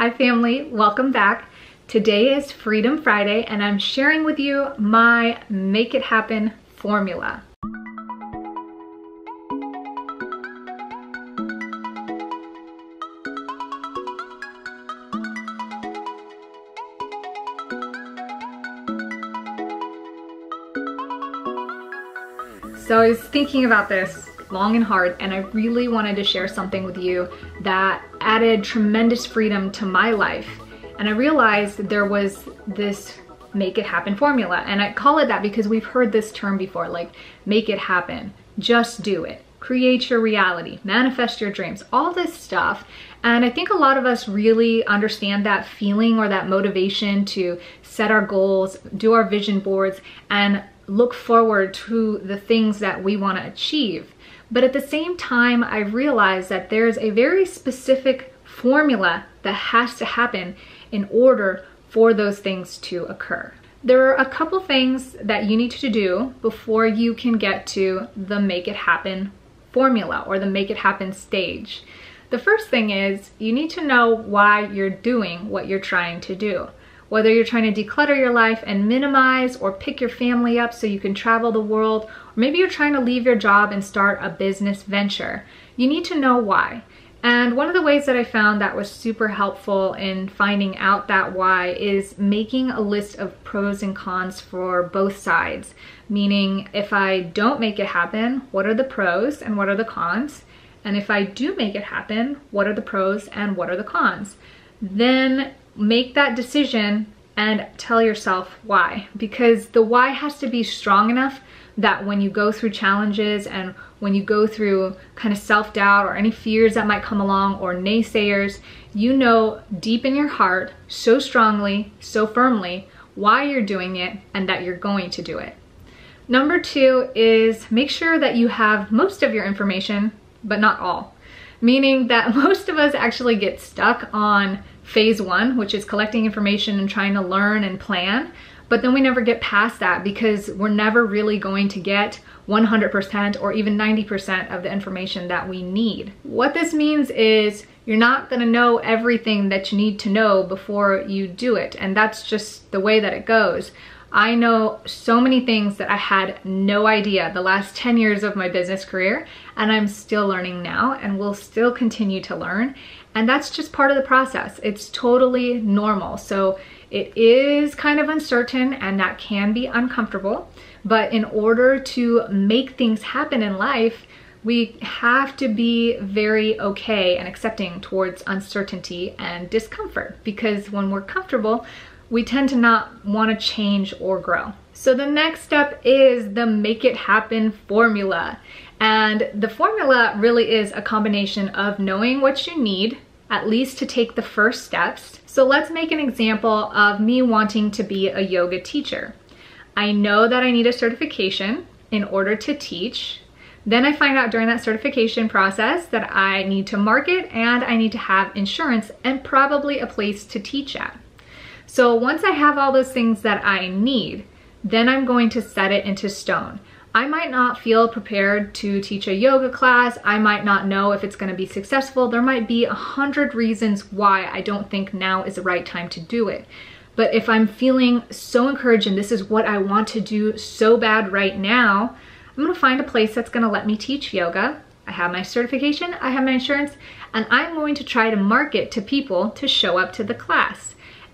Hi family, welcome back. Today is Freedom Friday and I'm sharing with you my Make It Happen formula. So I was thinking about this long and hard, and I really wanted to share something with you that added tremendous freedom to my life. And I realized there was this make it happen formula, and I call it that because we've heard this term before, like make it happen, just do it, create your reality, manifest your dreams, all this stuff. And I think a lot of us really understand that feeling or that motivation to set our goals, do our vision boards, and look forward to the things that we want to achieve. But at the same time, I realized that there's a very specific formula that has to happen in order for those things to occur. There are a couple things that you need to do before you can get to the make it happen formula or the make it happen stage. The first thing is you need to know why you're doing what you're trying to do. Whether you're trying to declutter your life and minimize or pick your family up so you can travel the world, or maybe you're trying to leave your job and start a business venture, you need to know why. And one of the ways that I found that was super helpful in finding out that why is making a list of pros and cons for both sides. Meaning, if I don't make it happen, what are the pros and what are the cons? And if I do make it happen, what are the pros and what are the cons? Then make that decision and tell yourself why, because the why has to be strong enough that when you go through challenges and when you go through kind of self-doubt or any fears that might come along or naysayers, you know deep in your heart so strongly, so firmly why you're doing it and that you're going to do it. Number two is make sure that you have most of your information, but not all. Meaning that most of us actually get stuck on phase one, which is collecting information and trying to learn and plan. But then we never get past that because we're never really going to get 100% or even 90% of the information that we need. What this means is you're not gonna know everything that you need to know before you do it. And that's just the way that it goes. I know so many things that I had no idea the last 10 years of my business career, and I'm still learning now and will still continue to learn. And that's just part of the process. It's totally normal. So it is kind of uncertain and that can be uncomfortable, but in order to make things happen in life, we have to be very okay and accepting towards uncertainty and discomfort, because when we're comfortable, we tend to not want to change or grow. So the next step is the make it happen formula. And the formula really is a combination of knowing what you need, at least to take the first steps. So let's make an example of me wanting to be a yoga teacher. I know that I need a certification in order to teach. Then I find out during that certification process that I need to market and I need to have insurance and probably a place to teach at. So once I have all those things that I need, then I'm going to set it into stone. I might not feel prepared to teach a yoga class. I might not know if it's going to be successful. There might be 100 reasons why I don't think now is the right time to do it. But if I'm feeling so encouraged and this is what I want to do so bad right now, I'm going to find a place that's going to let me teach yoga. I have my certification, I have my insurance, and I'm going to try to market to people to show up to the class.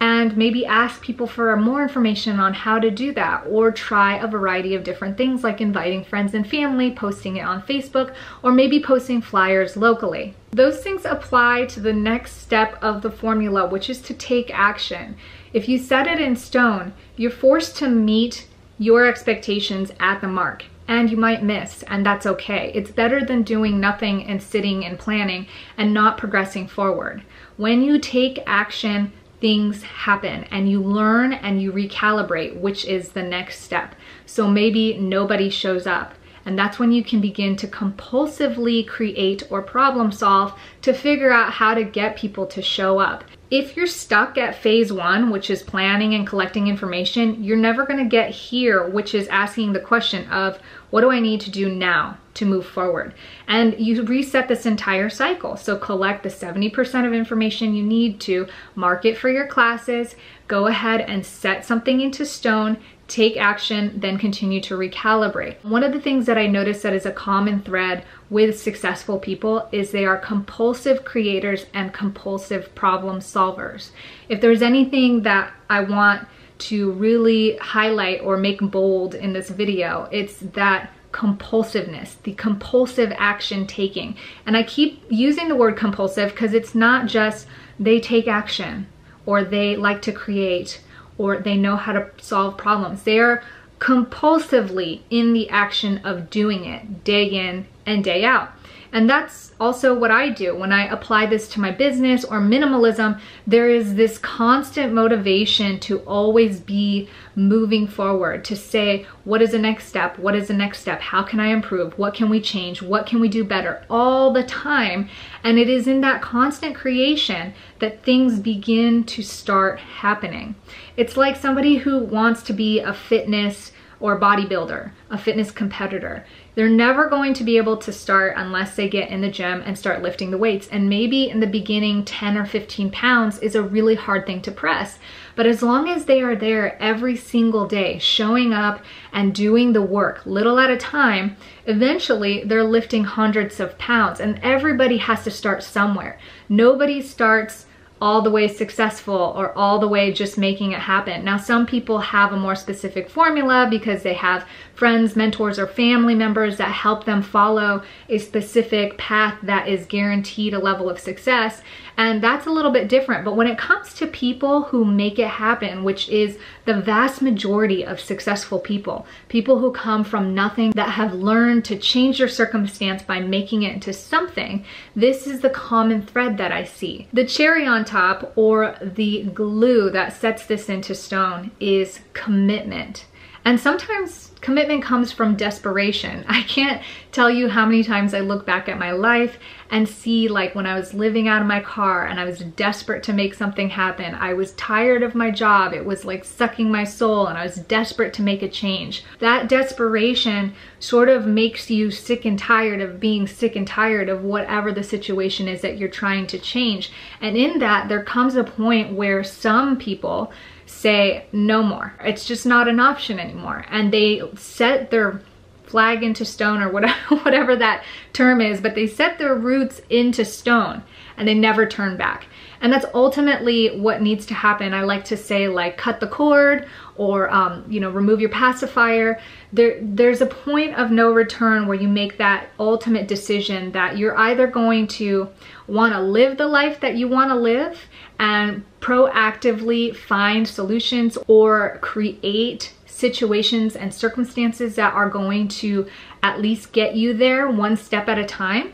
And maybe ask people for more information on how to do that, or try a variety of different things like inviting friends and family, posting it on Facebook, or maybe posting flyers locally. Those things apply to the next step of the formula, which is to take action. If you set it in stone, you're forced to meet your expectations at the mark. And you might miss, and that's okay. It's better than doing nothing and sitting and planning and not progressing forward. When you take action, things happen and you learn and you recalibrate, which is the next step. So maybe nobody shows up, and that's when you can begin to compulsively create or problem solve to figure out how to get people to show up. if you're stuck at phase one, which is planning and collecting information, you're never going to get here, which is asking the question of, what do I need to do now to move forward? And you reset this entire cycle. So collect the 70% of information you need to market for your classes, go ahead and set something into stone, take action, then continue to recalibrate. One of the things that I noticed that is a common thread with successful people is they are compulsive creators and compulsive problem solvers. If there's anything that I want to really highlight or make bold in this video, it's that compulsiveness, the compulsive action taking. And I keep using the word compulsive because it's not just they take action or they like to create or they know how to solve problems. They are compulsively in the action of doing it day in and day out. And that's also what I do when I apply this to my business or minimalism. There is this constant motivation to always be moving forward, to say, what is the next step? What is the next step? How can I improve? What can we change? What can we do better? All the time. And it is in that constant creation that things begin to start happening. It's like somebody who wants to be a fitness or bodybuilder, a fitness competitor. They're never going to be able to start unless they get in the gym and start lifting the weights. And maybe in the beginning, 10 or 15 pounds is a really hard thing to press. But as long as they are there every single day, showing up and doing the work, little at a time, eventually they're lifting hundreds of pounds. And everybody has to start somewhere. Nobody starts all the way successful or all the way just making it happen. Now, some people have a more specific formula because they have friends, mentors, or family members that help them follow a specific path that is guaranteed a level of success. And that's a little bit different. But when it comes to people who make it happen, which is the vast majority of successful people, people who come from nothing, that have learned to change their circumstance by making it into something, this is the common thread that I see. The cherry on top, or the glue that sets this into stone, is commitment. And sometimes commitment comes from desperation. I can't tell you how many times I look back at my life and see, like, when I was living out of my car and I was desperate to make something happen. I was tired of my job. It was like sucking my soul and I was desperate to make a change. That desperation sort of makes you sick and tired of being sick and tired of whatever the situation is that you're trying to change. And in that, there comes a point where some people say no more. It's just not an option anymore. And they set their flag into stone, or whatever that term is, but they set their roots into stone and they never turn back. And that's ultimately what needs to happen. I like to say, like, cut the cord, or remove your pacifier. There's a point of no return where you make that ultimate decision that you're either going to want to live the life that you want to live and proactively find solutions or create situations and circumstances that are going to at least get you there one step at a time,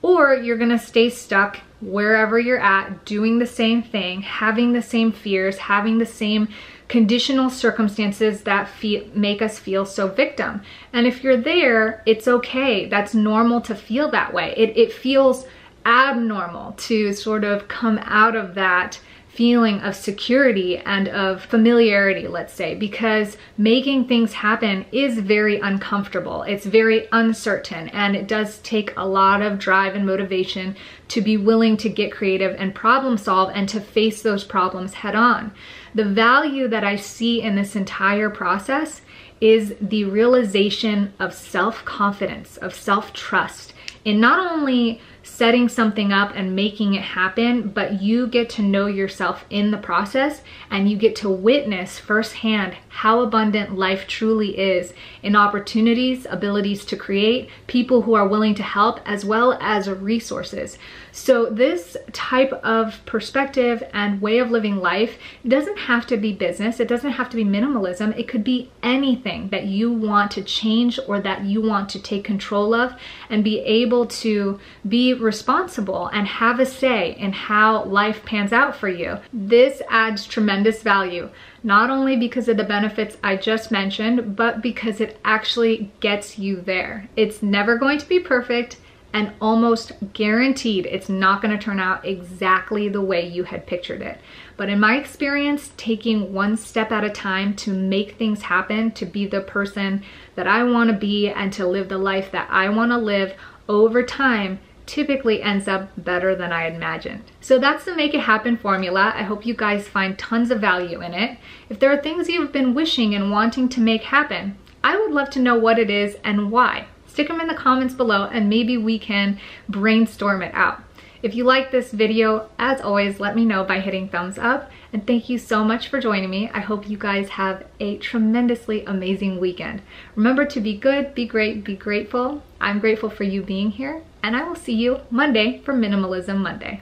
or you're gonna stay stuck wherever you're at, doing the same thing, having the same fears, having the same conditional circumstances that make us feel so victim. And if you're there, it's okay. That's normal to feel that way. It feels abnormal to sort of come out of that feeling of security and of familiarity, let's say, because making things happen is very uncomfortable. It's very uncertain, and it does take a lot of drive and motivation to be willing to get creative and problem solve and to face those problems head on. The value that I see in this entire process is the realization of self-confidence, of self-trust, in not only setting something up and making it happen, but you get to know yourself in the process, and you get to witness firsthand how abundant life truly is in opportunities, abilities to create, people who are willing to help, as well as resources. So this type of perspective and way of living life doesn't have to be business. It doesn't have to be minimalism. It could be anything that you want to change or that you want to take control of and be able to be responsible and have a say in how life pans out for you. This adds tremendous value, not only because of the benefits I just mentioned, but because it actually gets you there. It's never going to be perfect. and almost guaranteed it's not going to turn out exactly the way you had pictured it. But in my experience, taking one step at a time to make things happen, to be the person that I want to be and to live the life that I want to live over time typically ends up better than I imagined. So that's the Make It Happen formula. I hope you guys find tons of value in it. If there are things you've been wishing and wanting to make happen, I would love to know what it is and why. Stick them in the comments below and maybe we can brainstorm it out. If you like this video, as always, let me know by hitting thumbs up. And thank you so much for joining me. I hope you guys have a tremendously amazing weekend. Remember to be good, be great, be grateful. I'm grateful for you being here, and I will see you Monday for Minimalism Monday.